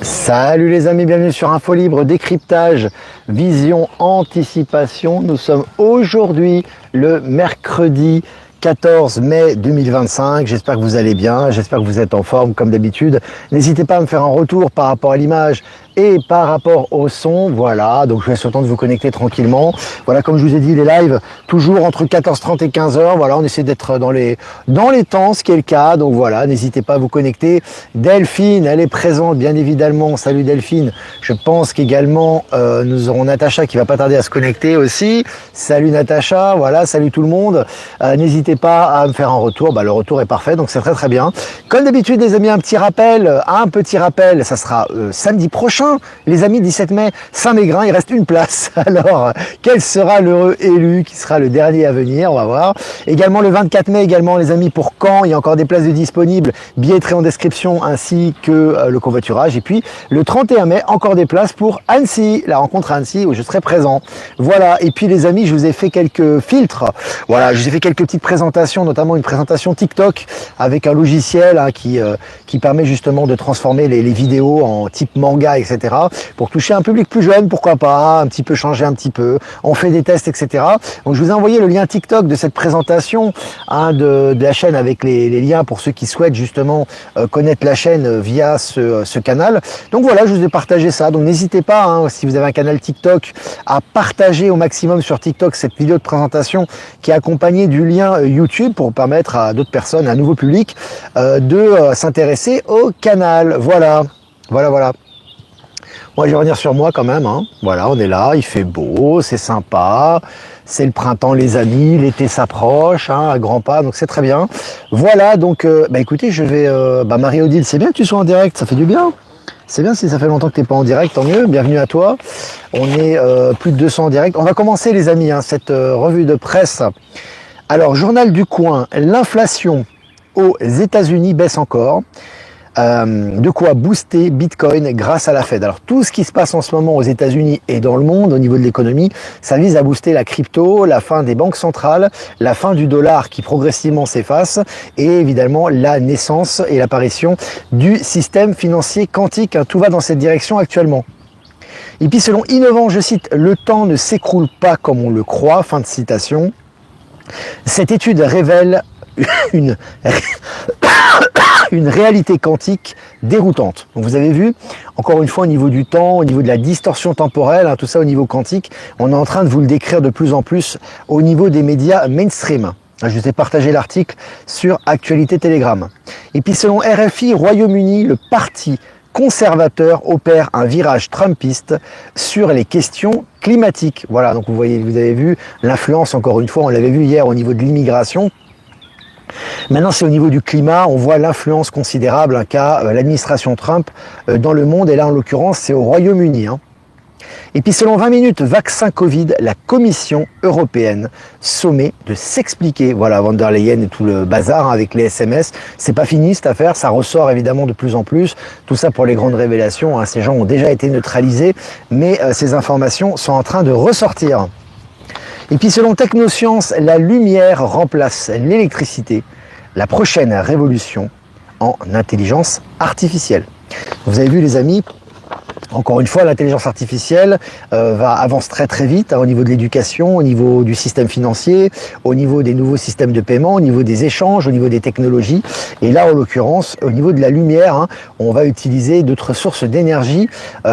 Salut les amis, bienvenue sur Info Libre, décryptage, vision, anticipation. Nous sommes aujourd'hui le mercredi 14 mai 2025. J'espère que vous allez bien, j'espère que vous êtes en forme comme d'habitude. N'hésitez pas à me faire un retour par rapport à l'image et par rapport au son. Voilà, donc je vous laisse le temps de vous connecter tranquillement. Voilà, comme je vous ai dit, les lives toujours entre 14h30 et 15h. Voilà, on essaie d'être dans les temps, ce qui est le cas. Donc voilà, n'hésitez pas à vous connecter. Delphine, elle est présente, bien évidemment. Salut Delphine. Je pense qu'également, nous aurons Natacha qui va pas tarder à se connecter aussi. Salut Natacha, voilà, salut tout le monde. N'hésitez pas à me faire un retour. Le retour est parfait, donc c'est très très bien. Comme d'habitude, les amis, un petit rappel, ça sera samedi prochain. Les amis, 17 mai, Saint-Mégrin, il reste une place. Alors, quel sera l'heureux élu qui sera le dernier à venir? On va voir. Également le 24 mai, également les amis, pour Caen, il y a encore des places de disponibles, billetterie en description ainsi que le covoiturage. Et puis le 31 mai, encore des places pour Annecy, la rencontre à Annecy où je serai présent. Voilà. Et puis les amis, je vous ai fait quelques filtres. Voilà, je vous ai fait quelques petites présentations, notamment une présentation TikTok avec un logiciel qui permet justement de transformer les vidéos en type manga, etc. pour toucher un public plus jeune, pourquoi pas, un petit peu changer un petit peu. On fait des tests, etc. Donc je vous ai envoyé le lien TikTok de cette présentation de la chaîne avec les liens pour ceux qui souhaitent justement connaître la chaîne via ce canal. Donc voilà, je vous ai partagé ça. Donc n'hésitez pas, si vous avez un canal TikTok, à partager au maximum sur TikTok cette vidéo de présentation qui est accompagnée du lien YouTube pour permettre à d'autres personnes, à un nouveau public, de s'intéresser au canal. Voilà. Moi, je vais revenir sur moi quand même. Voilà, on est là, il fait beau, c'est sympa. C'est le printemps, les amis, l'été s'approche, à grands pas, donc c'est très bien. Voilà, donc, écoutez, je vais... Marie-Odile, c'est bien que tu sois en direct, ça fait du bien. C'est bien, si ça fait longtemps que tu n'es pas en direct, tant mieux, bienvenue à toi. On est plus de 200 en direct. On va commencer, les amis, cette revue de presse. Alors, Journal du Coin, l'inflation aux États-Unis baisse encore. De quoi booster Bitcoin grâce à la Fed. Alors tout ce qui se passe en ce moment aux États-Unis et dans le monde au niveau de l'économie, ça vise à booster la crypto, la fin des banques centrales, la fin du dollar qui progressivement s'efface et évidemment la naissance et l'apparition du système financier quantique. Tout va dans cette direction actuellement. Et puis selon Innovant, je cite, le temps ne s'écroule pas comme on le croit, fin de citation. Cette étude révèle une réalité quantique déroutante. Donc vous avez vu, encore une fois, au niveau du temps, au niveau de la distorsion temporelle, tout ça au niveau quantique, on est en train de vous le décrire de plus en plus au niveau des médias mainstream. Je vous ai partagé l'article sur Actualité Telegram. Et puis selon RFI, Royaume-Uni, le parti conservateur opère un virage trumpiste sur les questions climatiques. Voilà, donc vous avez vu l'influence, encore une fois, on l'avait vu hier au niveau de l'immigration. Maintenant, c'est au niveau du climat, on voit l'influence considérable qu'a l'administration Trump dans le monde, et là, en l'occurrence, c'est au Royaume-Uni. Et puis, selon 20 minutes, vaccin Covid, la Commission européenne sommet de s'expliquer. Voilà, von der Leyen et tout le bazar avec les SMS. C'est pas fini cette affaire, ça ressort évidemment de plus en plus. Tout ça pour les grandes révélations. Ces gens ont déjà été neutralisés, mais ces informations sont en train de ressortir. Et puis selon Technosciences, la lumière remplace l'électricité, la prochaine révolution en intelligence artificielle. Vous avez vu les amis, encore une fois, l'intelligence artificielle avance très très vite au niveau de l'éducation, au niveau du système financier, au niveau des nouveaux systèmes de paiement, au niveau des échanges, au niveau des technologies. Et là, en l'occurrence, au niveau de la lumière, on va utiliser d'autres sources d'énergie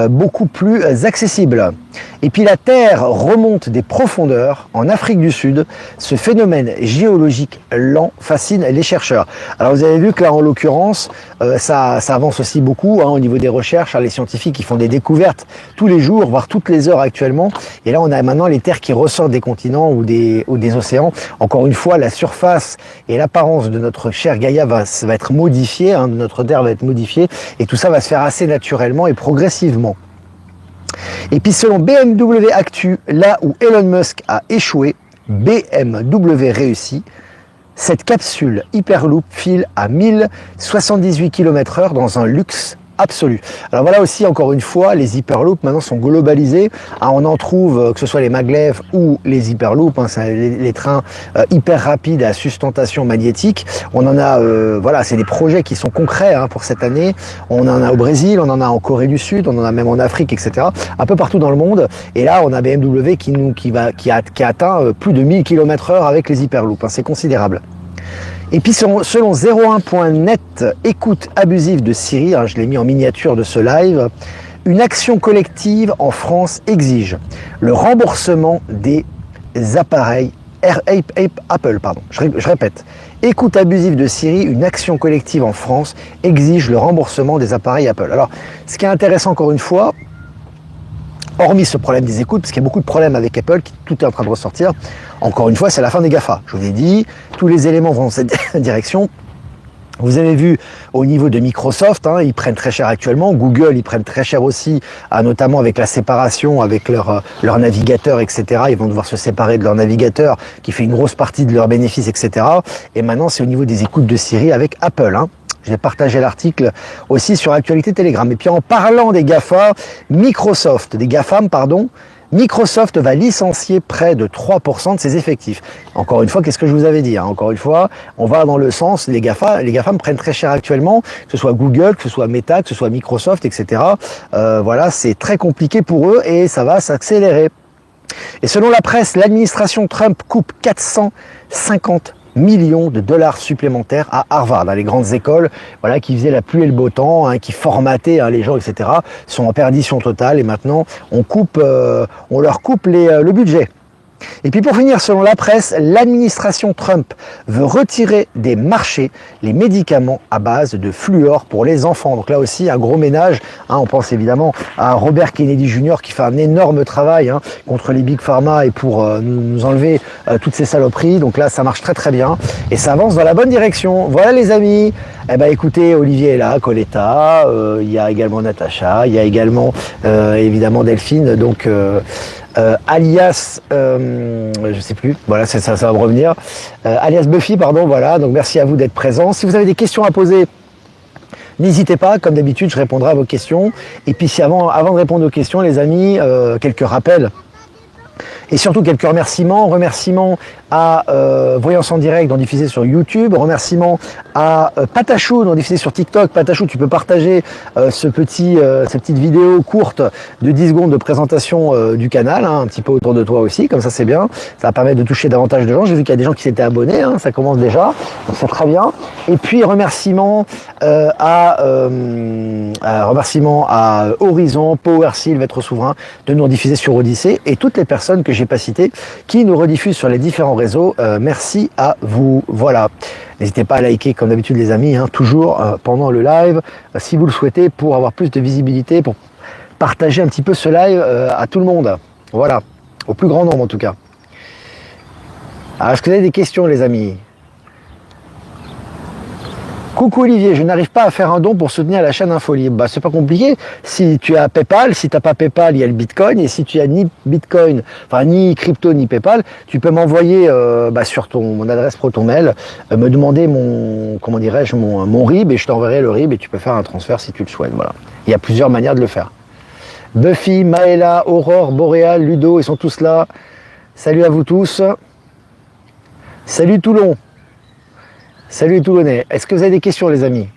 beaucoup plus accessibles. Et puis la Terre remonte des profondeurs en Afrique du Sud. Ce phénomène géologique lent fascine les chercheurs. Alors vous avez vu que là, en l'occurrence, ça avance aussi beaucoup au niveau des recherches. Les scientifiques qui font des découvertes tous les jours, voire toutes les heures actuellement. Et là, on a maintenant les terres qui ressortent des continents ou des océans. Encore une fois, la surface et l'apparence de notre chère Gaïa va être modifiée, notre Terre va être modifiée. Et tout ça va se faire assez naturellement et progressivement. Et puis selon BMW Actu, là où Elon Musk a échoué, BMW réussit. Cette capsule Hyperloop file à 1078 km/h dans un luxe absolue. Alors voilà aussi, encore une fois, les Hyperloop maintenant sont globalisés. On en trouve, que ce soit les maglev ou les Hyperloop, c'est les trains hyper rapides à sustentation magnétique. On en a, voilà, c'est des projets qui sont concrets pour cette année. On en a au Brésil, on en a en Corée du Sud, on en a même en Afrique, etc. Un peu partout dans le monde. Et là, on a BMW qui a atteint plus de 1000 km/h avec les Hyperloop. C'est considérable. Et puis selon 01.net, écoute abusive de Siri, je l'ai mis en miniature de ce live, une action collective en France exige le remboursement des appareils Apple. Je répète, écoute abusive de Siri, une action collective en France exige le remboursement des appareils Apple. Alors, ce qui est intéressant encore une fois, hormis ce problème des écoutes, parce qu'il y a beaucoup de problèmes avec Apple, tout est en train de ressortir, encore une fois, c'est la fin des GAFA. Je vous l'ai dit, tous les éléments vont dans cette direction. Vous avez vu au niveau de Microsoft, ils prennent très cher actuellement. Google, ils prennent très cher aussi, notamment avec la séparation avec leur navigateur, etc. Ils vont devoir se séparer de leur navigateur qui fait une grosse partie de leurs bénéfices, etc. Et maintenant, c'est au niveau des écoutes de Siri avec Apple. J'ai partagé l'article aussi sur Actualité Telegram. Et puis en parlant des GAFA, des GAFAM, Microsoft va licencier près de 3% de ses effectifs. Encore une fois, qu'est-ce que je vous avais dit Encore une fois, on va dans le sens, les GAFAM prennent très cher actuellement, que ce soit Google, que ce soit Meta, que ce soit Microsoft, etc. Voilà, c'est très compliqué pour eux et ça va s'accélérer. Et selon la presse, l'administration Trump coupe 450 millions de dollars supplémentaires à Harvard, les grandes écoles, voilà, qui faisaient la pluie et le beau temps, qui formataient les gens, etc., sont en perdition totale et maintenant on leur coupe le budget. Et puis pour finir, selon la presse, l'administration Trump veut retirer des marchés les médicaments à base de fluor pour les enfants. Donc là aussi, un gros ménage. On pense évidemment à Robert Kennedy Jr. qui fait un énorme travail contre les Big Pharma et pour nous enlever toutes ces saloperies. Donc là, ça marche très très bien et ça avance dans la bonne direction. Voilà les amis. Écoutez, Olivier est là, Coletta, il y a également Natacha, il y a également évidemment Delphine, donc alias, je sais plus, voilà, ça va me revenir, alias Buffy, pardon, voilà, donc merci à vous d'être présents. Si vous avez des questions à poser, n'hésitez pas, comme d'habitude, je répondrai à vos questions. Et puis si avant de répondre aux questions, les amis, quelques rappels. Et surtout quelques remerciements à Voyance en direct, dont diffusé sur YouTube, remerciements à Patachou, dont diffusé sur TikTok. Patachou, tu peux partager cette petite vidéo courte de 10 secondes de présentation du canal, un petit peu autour de toi aussi, comme ça c'est bien. Ça va permettre de toucher davantage de gens. J'ai vu qu'il y a des gens qui s'étaient abonnés, ça commence déjà, donc c'est très bien. Et puis remerciements à Horizon, Powersil, Être Souverain, de nous rediffuser sur Odyssée, et toutes les personnes que j'ai pas citées qui nous rediffusent sur les différents réseaux. Merci à vous. Voilà. N'hésitez pas à liker comme d'habitude les amis, toujours pendant le live, si vous le souhaitez, pour avoir plus de visibilité, pour partager un petit peu ce live à tout le monde. Voilà, au plus grand nombre en tout cas. Alors, est-ce que vous avez des questions les amis ? Coucou Olivier, je n'arrive pas à faire un don pour soutenir la chaîne Infolibre. C'est pas compliqué. Si tu as PayPal, si tu n'as pas PayPal, il y a le Bitcoin. Et si tu as ni Bitcoin, enfin ni crypto ni PayPal, tu peux m'envoyer sur mon adresse pro, ton mail, me demander mon RIB et je t'enverrai le RIB et tu peux faire un transfert si tu le souhaites. Voilà. Il y a plusieurs manières de le faire. Buffy, Maëla, Aurore, Boréal, Ludo, ils sont tous là. Salut à vous tous. Salut Toulon. Salut les Toulonnais, est-ce que vous avez des questions les amis?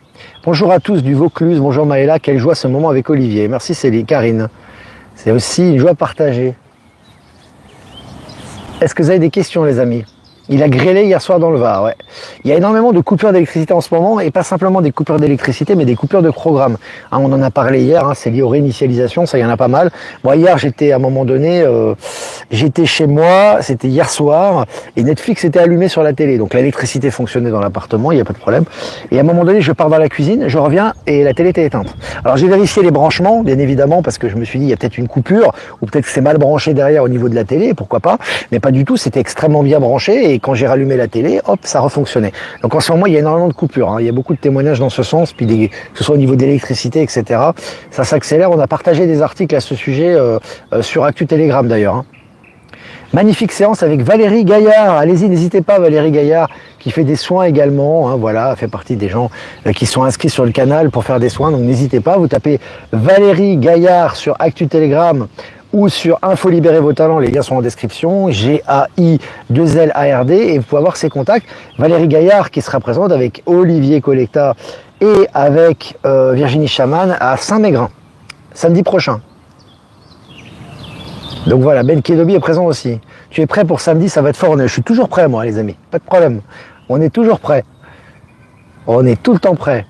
Bonjour à tous du Vaucluse, bonjour Maëla, quelle joie ce moment avec Olivier. Merci Céline, Karine, c'est aussi une joie partagée. Est-ce que vous avez des questions les amis? Il a grêlé hier soir dans le Var, ouais. Il y a énormément de coupures d'électricité en ce moment, et pas simplement des coupures d'électricité, mais des coupures de programme. On en a parlé hier, c'est lié aux réinitialisations, ça y en a pas mal. Moi hier, j'étais à un moment donné, j'étais chez moi, c'était hier soir, et Netflix était allumé sur la télé, donc l'électricité fonctionnait dans l'appartement, il n'y a pas de problème. Et à un moment donné, je pars dans la cuisine, je reviens, et la télé était éteinte. Alors j'ai vérifié les branchements, bien évidemment, parce que je me suis dit, il y a peut-être une coupure, ou peut-être que c'est mal branché derrière au niveau de la télé, pourquoi pas, mais pas du tout, c'était extrêmement bien branché, et quand j'ai rallumé la télé, hop, ça refonctionnait. Donc en ce moment, il y a énormément de coupures. Il y a beaucoup de témoignages dans ce sens, puis que ce soit au niveau de l'électricité, etc. Ça s'accélère. On a partagé des articles à ce sujet sur Actu Telegram d'ailleurs. Magnifique séance avec Valérie Gaillard. Allez-y, n'hésitez pas, Valérie Gaillard, qui fait des soins également. Hein, voilà, fait partie des gens qui sont inscrits sur le canal pour faire des soins. Donc n'hésitez pas, vous tapez Valérie Gaillard sur Actu Telegram ou sur Info Libérer Vos Talents, les liens sont en description, G-A-I-2-L-A-R-D, et vous pouvez avoir ses contacts. Valérie Gaillard qui sera présente avec Olivier Collecta et avec Virginie Chaman à Saint-Mégrin, samedi prochain. Donc voilà, Ben Kedobi est présent aussi. Tu es prêt pour samedi, ça va être fort. Je suis toujours prêt, moi, les amis, pas de problème. On est toujours prêt. On est tout le temps prêt.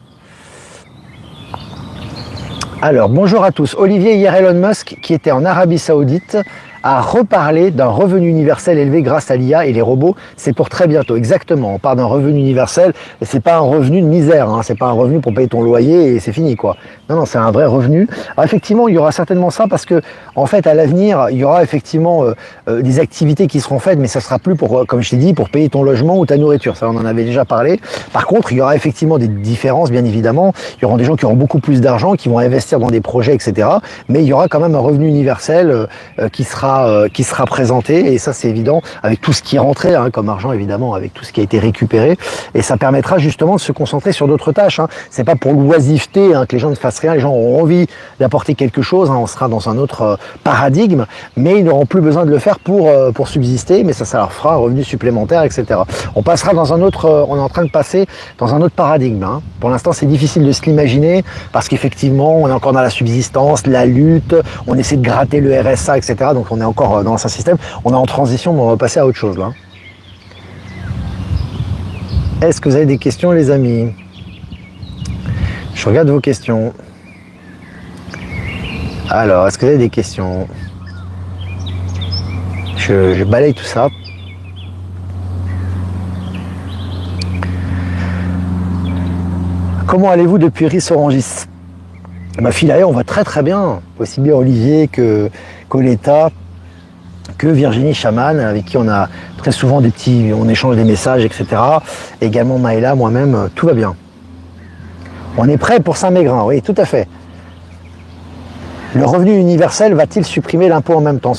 Alors, bonjour à tous. Olivier, hier Elon Musk, qui était en Arabie Saoudite, a reparlé d'un revenu universel élevé grâce à l'IA et les robots. C'est pour très bientôt, exactement. On parle d'un revenu universel, et c'est pas un revenu de misère, hein. C'est pas un revenu pour payer ton loyer et c'est fini, quoi. Non, non, c'est un vrai revenu. Alors, effectivement, il y aura certainement ça parce que, en fait, à l'avenir, il y aura effectivement des activités qui seront faites, mais ça sera plus pour, comme je t'ai dit, pour payer ton logement ou ta nourriture. Ça, on en avait déjà parlé. Par contre, il y aura effectivement des différences, bien évidemment. Il y aura des gens qui auront beaucoup plus d'argent, qui vont investir dans des projets, etc. Mais il y aura quand même un revenu universel qui sera présenté, et ça c'est évident, avec tout ce qui est rentré hein, comme argent, évidemment, avec tout ce qui a été récupéré, et ça permettra justement de se concentrer sur d'autres tâches. Hein. C'est pas pour l'oisiveté hein, que les gens ne fassent rien, les gens auront envie d'apporter quelque chose, hein, on sera dans un autre paradigme, mais ils n'auront plus besoin de le faire pour subsister, mais ça leur fera un revenu supplémentaire, etc. On passera dans un autre, on est en train de passer dans un autre paradigme. Hein. Pour l'instant c'est difficile de se l'imaginer, parce qu'effectivement on est encore dans la subsistance, la lutte, on essaie de gratter le RSA, etc. Donc on est encore dans l'ancien système, on est en transition, mais on va passer à autre chose là. Est-ce que vous avez des questions, les amis? Je regarde vos questions. Alors, est-ce que vous avez des questions? Je balaye tout ça. Comment allez-vous depuis Ris-Orangis? Ma fille, on va très très bien, aussi bien Olivier que Coletta, que Virginie Chaman, avec qui on a très souvent on échange des messages, etc. Également Maëla, moi-même, tout va bien. On est prêt pour Saint-Mégrin, oui, tout à fait. Le revenu universel va-t-il supprimer l'impôt en même temps?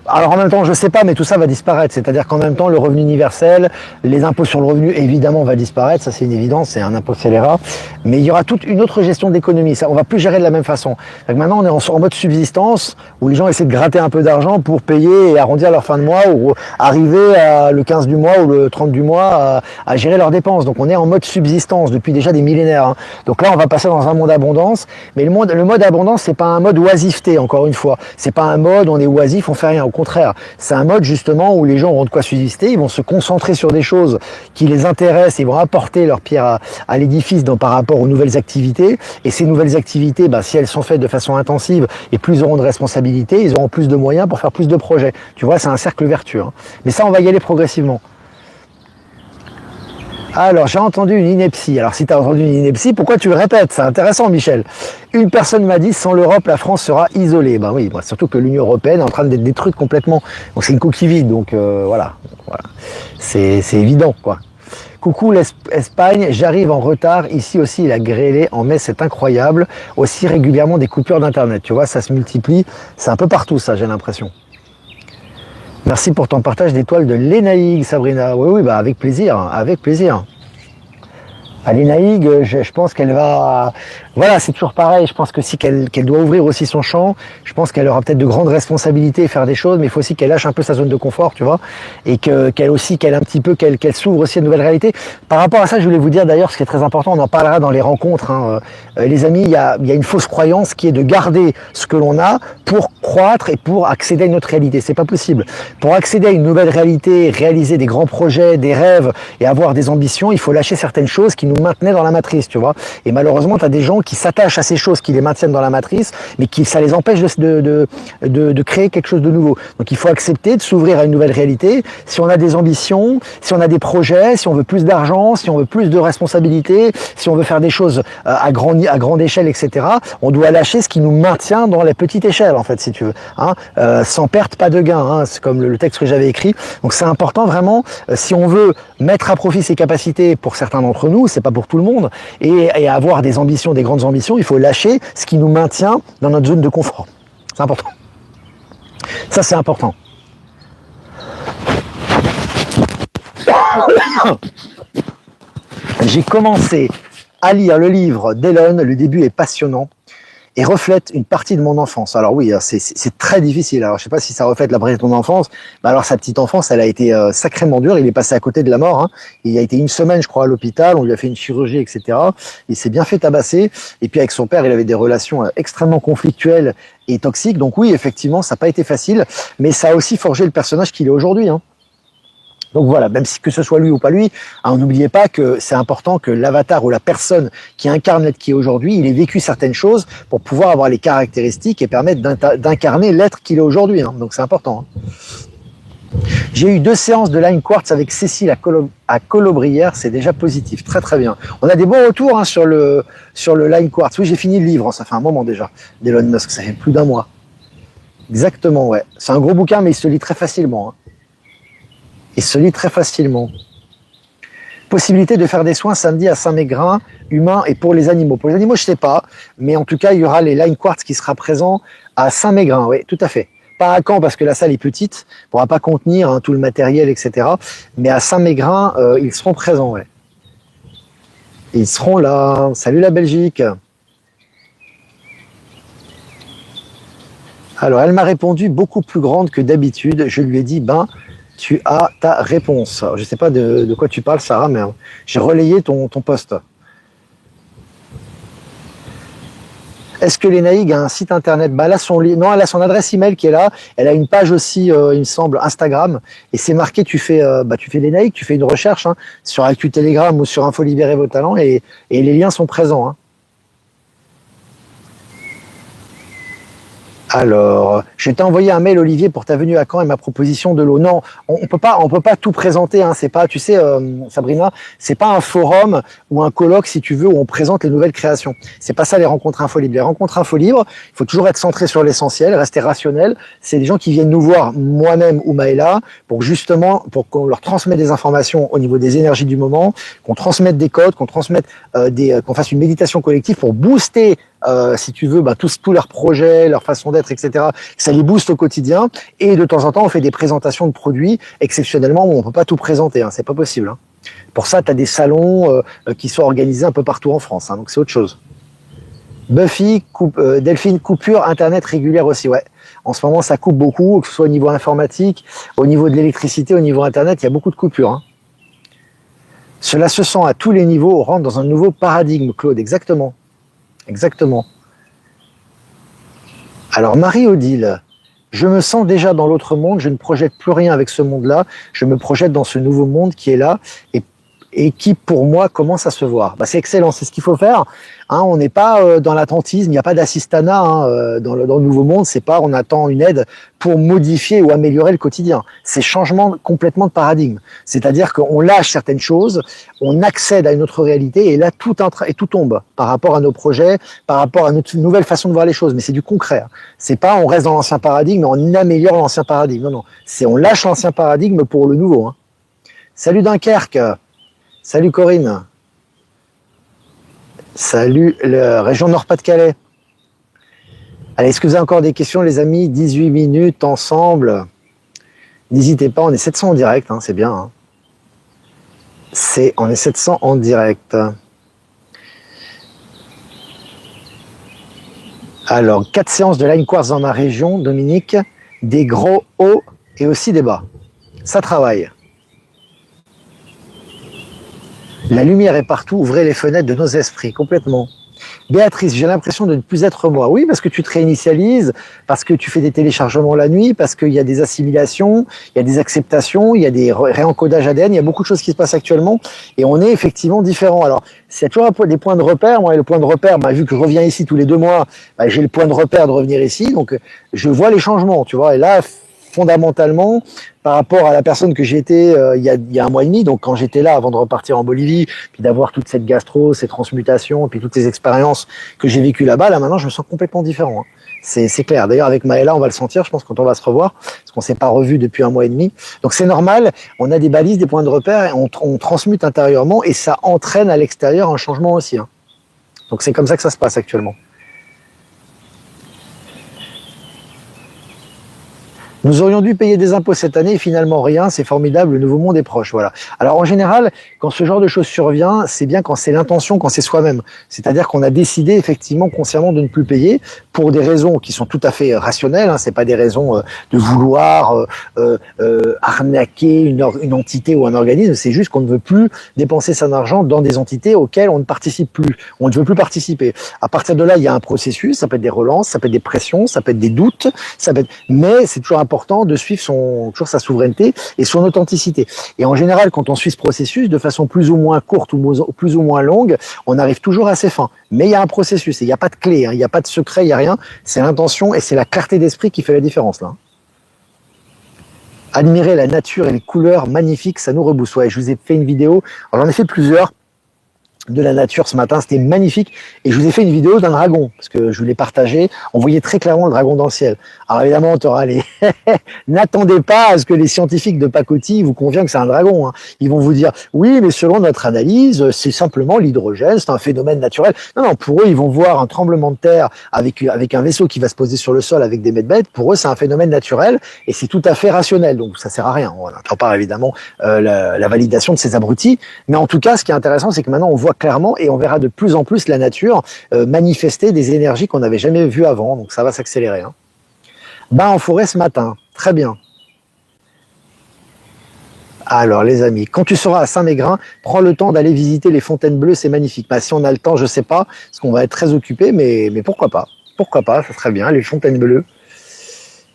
Alors en même temps, je ne sais pas, mais tout ça va disparaître. C'est-à-dire qu'en même temps, le revenu universel, les impôts sur le revenu, évidemment, va disparaître. Ça, c'est une évidence, c'est un impôt scélérat. Mais il y aura toute une autre gestion d'économie. On ne va plus gérer de la même façon. Donc maintenant, on est en mode subsistance, où les gens essaient de gratter un peu d'argent pour payer et arrondir leur fin de mois, ou arriver le 15 du mois ou le 30 du mois à gérer leurs dépenses. Donc on est en mode subsistance depuis déjà des millénaires. Hein. Donc là, on va passer dans un monde abondance. Mais le mode abondance, c'est pas un mode oisif. Encore une fois, c'est pas un mode on est oisif, on fait rien, au contraire, c'est un mode justement où les gens auront de quoi subsister, ils vont se concentrer sur des choses qui les intéressent, ils vont apporter leur pierre à l'édifice par rapport aux nouvelles activités, et ces nouvelles activités, si elles sont faites de façon intensive et plus ils auront de responsabilités, ils auront plus de moyens pour faire plus de projets. Tu vois, c'est un cercle vertueux. Hein. Mais ça, on va y aller progressivement. Alors, j'ai entendu une ineptie. Alors, si tu as entendu une ineptie, pourquoi tu le répètes? C'est intéressant, Michel. Une personne m'a dit, sans l'Europe, la France sera isolée. Ben oui, surtout que l'Union européenne est en train d'être détruite complètement. Donc, c'est une coquille vide. Donc, voilà. C'est évident, quoi. Coucou l'Espagne, j'arrive en retard. Ici aussi, il a grêlé en mai, c'est incroyable. Aussi régulièrement des coupures d'Internet. Tu vois, ça se multiplie. C'est un peu partout, ça, j'ai l'impression. Merci pour ton partage d'étoiles de l'Enaïg, Sabrina. Oui, avec plaisir, avec plaisir. À l'Enaïg, je pense qu'elle va... Voilà, c'est toujours pareil. Je pense que si qu'elle doit ouvrir aussi son champ, je pense qu'elle aura peut-être de grandes responsabilités et faire des choses, mais il faut aussi qu'elle lâche un peu sa zone de confort, tu vois, et qu'elle s'ouvre aussi à de nouvelles réalités. Par rapport à ça, je voulais vous dire d'ailleurs, ce qui est très important, on en parlera dans les rencontres, hein, les amis, il y a une fausse croyance qui est de garder ce que l'on a pour croître et pour accéder à une autre réalité. C'est pas possible. Pour accéder à une nouvelle réalité, réaliser des grands projets, des rêves et avoir des ambitions, il faut lâcher certaines choses qui nous maintenaient dans la matrice, tu vois. Et malheureusement, tu as des gens qui s'attachent à ces choses qui les maintiennent dans la matrice, mais ça les empêche de créer quelque chose de nouveau. Donc il faut accepter de s'ouvrir à une nouvelle réalité. Si on a des ambitions, si on a des projets, si on veut plus d'argent, si on veut plus de responsabilités, si on veut faire des choses à grande échelle, etc., on doit lâcher ce qui nous maintient dans la petite échelle, en fait, si tu veux. Hein, sans perte, pas de gain. Hein, c'est comme le texte que j'avais écrit. Donc c'est important vraiment, si on veut mettre à profit ses capacités pour certains d'entre nous, c'est pas pour tout le monde, et avoir des ambitions, des grandes ambitions, il faut lâcher ce qui nous maintient dans notre zone de confort. C'est important. Ça, c'est important. J'ai commencé à lire le livre d'Elon, le début est passionnant et reflète une partie de mon enfance. Alors oui, c'est très difficile. Alors je sais pas si ça reflète la partie de ton enfance. Bah alors sa petite enfance, elle a été sacrément dure. Il est passé à côté de la mort. Hein. Il a été une semaine, je crois, à l'hôpital. On lui a fait une chirurgie, etc. Il s'est bien fait tabasser. Et puis avec son père, il avait des relations extrêmement conflictuelles et toxiques. Donc oui, effectivement, ça n'a pas été facile, mais ça a aussi forgé le personnage qu'il est aujourd'hui. Hein. Donc voilà, même si que ce soit lui ou pas lui, hein, n'oubliez pas que c'est important que l'avatar ou la personne qui incarne l'être qui est aujourd'hui, il ait vécu certaines choses pour pouvoir avoir les caractéristiques et permettre d'incarner l'être qu'il est aujourd'hui. Hein. Donc c'est important. Hein. J'ai eu 2 séances de Line Quartz avec Cécile à Colobrières, c'est déjà positif, très très bien. On a des bons retours hein, sur le Line Quartz. Oui, j'ai fini le livre, hein, ça fait un moment déjà, d'Elon Musk, ça fait plus d'1 mois. Exactement, ouais. C'est un gros bouquin, mais il se lit très facilement. Hein. Il se lit très facilement. Possibilité de faire des soins samedi à Saint-Mégrin, humains et pour les animaux. Pour les animaux, je sais pas, mais en tout cas, il y aura les Line Quartz qui sera présent à Saint-Mégrin, oui, tout à fait. Pas à Caen parce que la salle est petite, ne pourra pas contenir hein, tout le matériel, etc. Mais à Saint-Mégrin, ils seront présents, ouais. Ils seront là. Salut la Belgique. Alors, elle m'a répondu beaucoup plus grande que d'habitude. Je lui ai dit, tu as ta réponse. Alors, je ne sais pas de quoi tu parles, Sarah, mais j'ai relayé ton post. Est-ce que Lénaïg a un site internet? Là, non, elle a son adresse email qui est là. Elle a une page aussi, il me semble, Instagram. Et c'est marqué, tu fais Lénaïg, tu fais une recherche hein, sur Actu Telegram ou sur Info Libérer vos talents et les liens sont présents. Hein. Alors, je t'ai envoyé un mail, Olivier, pour ta venue à Caen et ma proposition de l'eau. Non, on peut pas tout présenter. Hein. C'est pas, tu sais, Sabrina, c'est pas un forum ou un colloque, si tu veux, où on présente les nouvelles créations. C'est pas ça les rencontres info libres. Les rencontres info libres, il faut toujours être centré sur l'essentiel, rester rationnel. C'est des gens qui viennent nous voir, moi-même ou Maëla, pour qu'on leur transmette des informations au niveau des énergies du moment, qu'on transmette des codes, qu'on transmette qu'on fasse une méditation collective pour booster si tu veux, tous leurs projets, leur façon d'être, etc. Ça les booste au quotidien. Et de temps en temps, on fait des présentations de produits exceptionnellement où on peut pas tout présenter. Hein, c'est pas possible. Hein. Pour ça, tu as des salons qui sont organisés un peu partout en France. Hein, donc c'est autre chose. Buffy, Delphine, coupure Internet régulière aussi. Ouais. En ce moment, ça coupe beaucoup, que ce soit au niveau informatique, au niveau de l'électricité, au niveau Internet, il y a beaucoup de coupures. Hein. Cela se sent à tous les niveaux. On rentre dans un nouveau paradigme, Claude. Exactement. Exactement. Alors Marie-Odile, je me sens déjà dans l'autre monde, je ne projette plus rien avec ce monde-là, je me projette dans ce nouveau monde qui est là et qui pour moi commence à se voir. C'est excellent, c'est ce qu'il faut faire. Hein, on n'est pas dans l'attentisme, il n'y a pas d'assistanat hein, dans le nouveau monde, c'est pas on attend une aide pour modifier ou améliorer le quotidien. C'est changement complètement de paradigme. C'est-à-dire qu'on lâche certaines choses, on accède à une autre réalité et là tout tombe par rapport à nos projets, par rapport à notre nouvelle façon de voir les choses. Mais c'est du concret. Hein. C'est pas on reste dans l'ancien paradigme, mais on améliore l'ancien paradigme. Non, non. C'est on lâche l'ancien paradigme pour le nouveau. Hein. Salut Dunkerque. Salut Corinne. Salut la région Nord-Pas-de-Calais. Allez, est-ce que vous avez encore des questions les amis? 18 minutes ensemble. N'hésitez pas, on est 700 en direct, hein, c'est bien. Hein. On est 700 en direct. Alors, 4 séances de Line Quartz dans ma région, Dominique. Des gros hauts et aussi des bas. Ça travaille. La lumière est partout, ouvrez les fenêtres de nos esprits, complètement. Béatrice, j'ai l'impression de ne plus être moi. Oui, parce que tu te réinitialises, parce que tu fais des téléchargements la nuit, parce qu'il y a des assimilations, il y a des acceptations, il y a des réencodages ADN, il y a beaucoup de choses qui se passent actuellement, et on est effectivement différents. Alors, c'est toujours des points de repère. Moi, le point de repère, vu que je reviens ici tous les 2 mois, j'ai le point de repère de revenir ici, donc je vois les changements, tu vois, et là, fondamentalement, par rapport à la personne que j'étais il y a 1 mois et demi, donc quand j'étais là avant de repartir en Bolivie, puis d'avoir toute cette gastro, ces transmutations, puis toutes ces expériences que j'ai vécues là-bas, là maintenant je me sens complètement différent. Hein. C'est clair. D'ailleurs avec Maëla, on va le sentir, je pense, quand on va se revoir, parce qu'on s'est pas revu depuis 1 mois et demi. Donc c'est normal, on a des balises, des points de repère, et on transmute intérieurement, et ça entraîne à l'extérieur un changement aussi. Hein. Donc c'est comme ça que ça se passe actuellement. Nous aurions dû payer des impôts cette année et finalement rien, c'est formidable, le nouveau monde est proche, voilà. Alors en général, quand ce genre de choses survient, c'est bien quand c'est l'intention, quand c'est soi-même. C'est-à-dire qu'on a décidé effectivement consciemment de ne plus payer pour des raisons qui sont tout à fait rationnelles, hein, c'est pas des raisons de vouloir arnaquer une entité ou un organisme, c'est juste qu'on ne veut plus dépenser son argent dans des entités auxquelles on ne participe plus, on ne veut plus participer. À partir de là, il y a un processus, ça peut être des relances, ça peut être des pressions, ça peut être des doutes, ça peut être... mais c'est toujours important de suivre toujours sa souveraineté et son authenticité. Et en général, quand on suit ce processus de façon plus ou moins courte ou plus ou moins longue, on arrive toujours à ses fins. Mais il y a un processus et il n'y a pas de clé, hein, il n'y a pas de secret, il n'y a rien. C'est l'intention et c'est la clarté d'esprit qui fait la différence là. Admirer la nature et les couleurs magnifiques, ça nous rebooste. Ouais, je vous ai fait une vidéo, alors j'en ai fait plusieurs de la nature ce matin, c'était magnifique, et je vous ai fait une vidéo d'un dragon, parce que je voulais partager, on voyait très clairement le dragon dans le ciel. Alors évidemment, tu auras les... N'attendez pas à ce que les scientifiques de pacotille vous conviennent que c'est un dragon, hein. Ils vont vous dire, oui, mais selon notre analyse, c'est simplement l'hydrogène, c'est un phénomène naturel. Non, non, pour eux, ils vont voir un tremblement de terre avec un vaisseau qui va se poser sur le sol avec des bêtes, pour eux, c'est un phénomène naturel, et c'est tout à fait rationnel, donc ça sert à rien. On n'attend pas évidemment la validation de ces abrutis, mais en tout cas, ce qui est intéressant, c'est que maintenant, on voit clairement et on verra de plus en plus la nature manifester des énergies qu'on n'avait jamais vues avant, donc ça va s'accélérer. Hein. Bain en forêt ce matin, très bien. Alors les amis, quand tu seras à Saint-Mégrin, prends le temps d'aller visiter les fontaines bleues, c'est magnifique. Bah, si on a le temps, je sais pas, parce qu'on va être très occupé, mais pourquoi pas, ça serait bien, les fontaines bleues.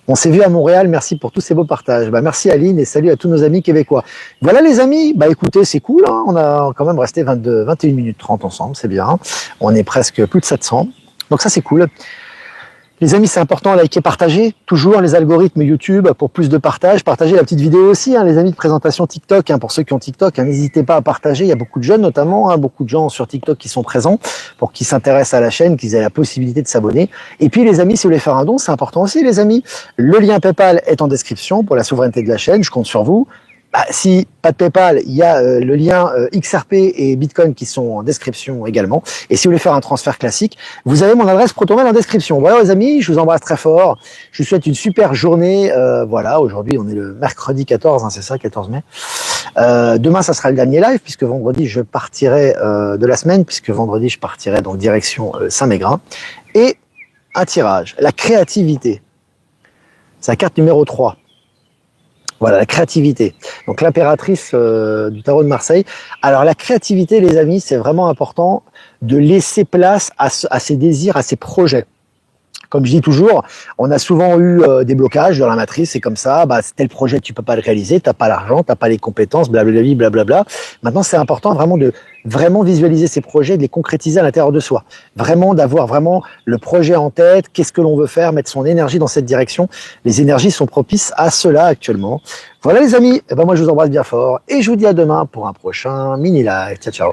On s'est vu à Montréal, merci pour tous ces beaux partages. Bah, merci Aline et salut à tous nos amis québécois. Voilà les amis, bah écoutez, c'est cool, hein, on a quand même resté 21 minutes 30 ensemble, c'est bien. On est presque plus de 700, donc ça c'est cool. Les amis, c'est important, liker, partager, toujours les algorithmes YouTube pour plus de partage. Partagez la petite vidéo aussi, hein, les amis de présentation TikTok, hein, pour ceux qui ont TikTok, hein, n'hésitez pas à partager. Il y a beaucoup de jeunes notamment, hein, beaucoup de gens sur TikTok qui sont présents pour qu'ils s'intéressent à la chaîne, qu'ils aient la possibilité de s'abonner. Et puis les amis, si vous voulez faire un don, c'est important aussi les amis. Le lien PayPal est en description pour la souveraineté de la chaîne, je compte sur vous. Bah, si pas de PayPal, il y a le lien XRP et Bitcoin qui sont en description également. Et si vous voulez faire un transfert classique, vous avez mon adresse Protonmail en description. Voilà les amis, je vous embrasse très fort. Je vous souhaite une super journée. Voilà, aujourd'hui on est le mercredi 14, hein, c'est ça, 14 mai. Demain ça sera le dernier live puisque vendredi je partirai de la semaine, puisque vendredi je partirai dans direction Saint-Mégrin. Et un tirage, la créativité. C'est la carte numéro 3. Voilà, la créativité. Donc l'impératrice du tarot de Marseille. Alors la créativité, les amis, c'est vraiment important de laisser place à ses désirs, à ses projets. Comme je dis toujours, on a souvent eu des blocages dans la matrice, c'est comme ça, bah, tel projet tu peux pas le réaliser, t'as pas l'argent, t'as pas les compétences, blablabla, blablabla. Maintenant c'est important vraiment de visualiser ces projets, de les concrétiser à l'intérieur de soi. Vraiment d'avoir vraiment le projet en tête, qu'est-ce que l'on veut faire, mettre son énergie dans cette direction. Les énergies sont propices à cela actuellement. Voilà les amis, et ben moi je vous embrasse bien fort et je vous dis à demain pour un prochain mini live. Ciao ciao.